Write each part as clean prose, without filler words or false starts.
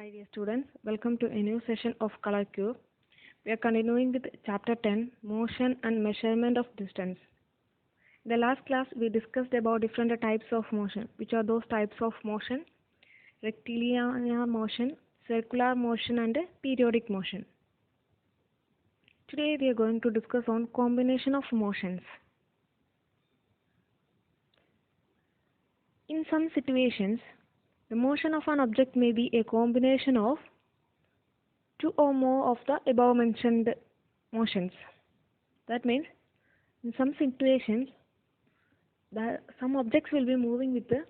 Hi dear students, welcome to a new session of Color Cube. We are continuing with chapter 10, Motion and Measurement of Distance. In the last class, we discussed about different types of motion. Which are those types of motion? Rectilinear motion, circular motion and periodic motion. Today we are going to discuss on combination of motions. In some situations, the motion of an object may be a combination of two or more of the above mentioned motions. That means in some situations, some objects will be moving with the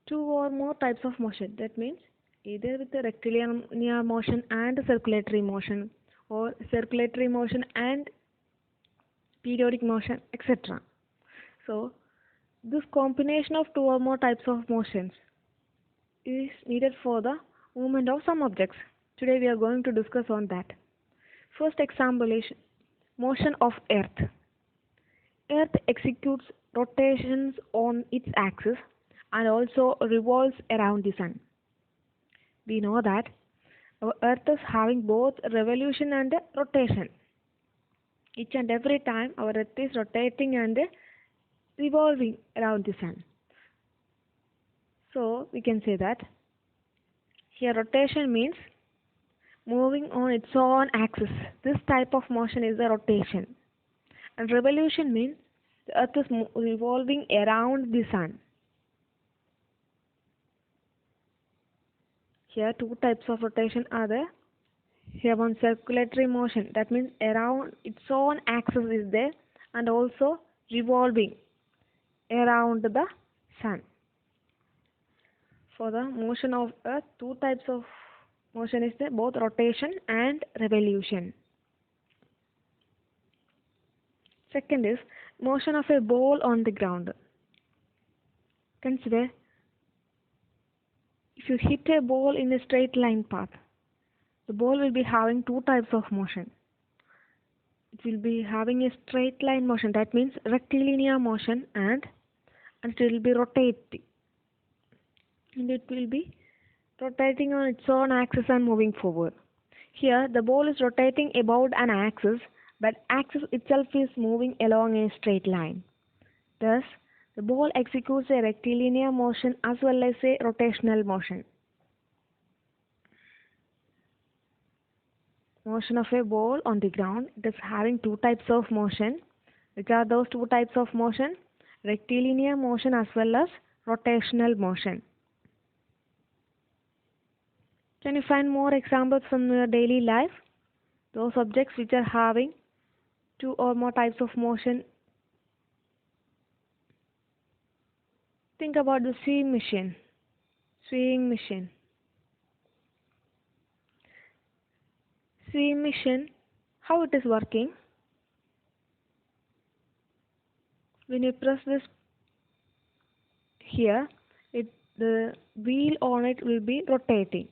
two or more types of motion. That means either with the rectilinear motion and circulatory motion, or circulatory motion and periodic motion, etc. So this combination of two or more types of motions is needed for the movement of some objects. Today we are going to discuss on that. First example is motion of Earth. Earth executes rotations on its axis and also revolves around the Sun. We know that our Earth is having both revolution and rotation. Each and every time our Earth is rotating and revolving around the Sun. So we can say that here rotation means moving on its own axis. This type of motion is a rotation. And revolution means the Earth is revolving around the Sun. Here two types of rotation are there. Here one circulatory motion, that means around its own axis is there, and also revolving around the Sun. For the motion of Earth, two types of motion is there, both rotation and revolution. Second is motion of a ball on the ground. Consider if you hit a ball in a straight line path, the ball will be having two types of motion. It will be having a straight line motion, that means rectilinear motion, and it will be rotating. And it will be rotating on its own axis and moving forward. Here the ball is rotating about an axis, but axis itself is moving along a straight line. Thus, the ball executes a rectilinear motion as well as a rotational motion. Motion of a ball on the ground, it is having two types of motion. Which are those two types of motion? Rectilinear motion as well as rotational motion. Can you find more examples from your daily life? Those objects which are having two or more types of motion. Think about the sewing machine. Sewing machine. Sewing machine, how it is working? When you press this here, the wheel on it will be rotating.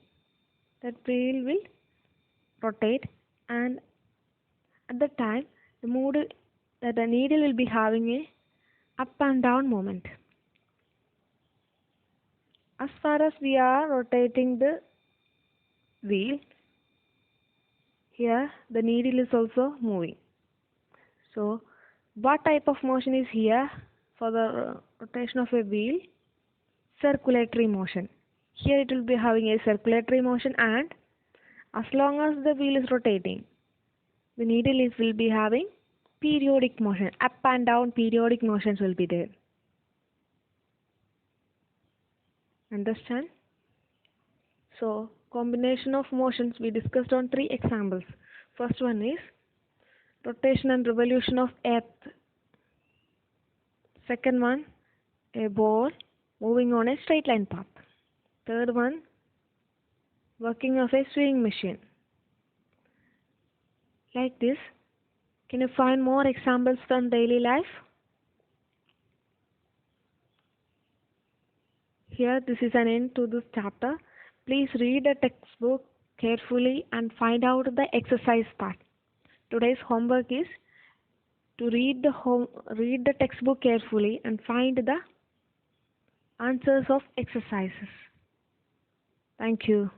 That wheel will rotate, and at the time the needle will be having a up and down moment. As far as we are rotating the wheel, here the needle is also moving. So what type of motion is here for the rotation of a wheel? Circulatory motion. Here it will be having a circulatory motion, and as long as the wheel is rotating, the needle will be having periodic motion. Up and down periodic motions will be there. Understand? So combination of motions we discussed on three examples. First one is rotation and revolution of Earth. Second one, a ball moving on a straight line path. Third one, working of a sewing machine. Like this, can you find more examples from daily life? Here, this is an end to this chapter. Please read the textbook carefully and find out the exercise part. Today's homework is to read the textbook carefully and find the answers of exercises. Thank you.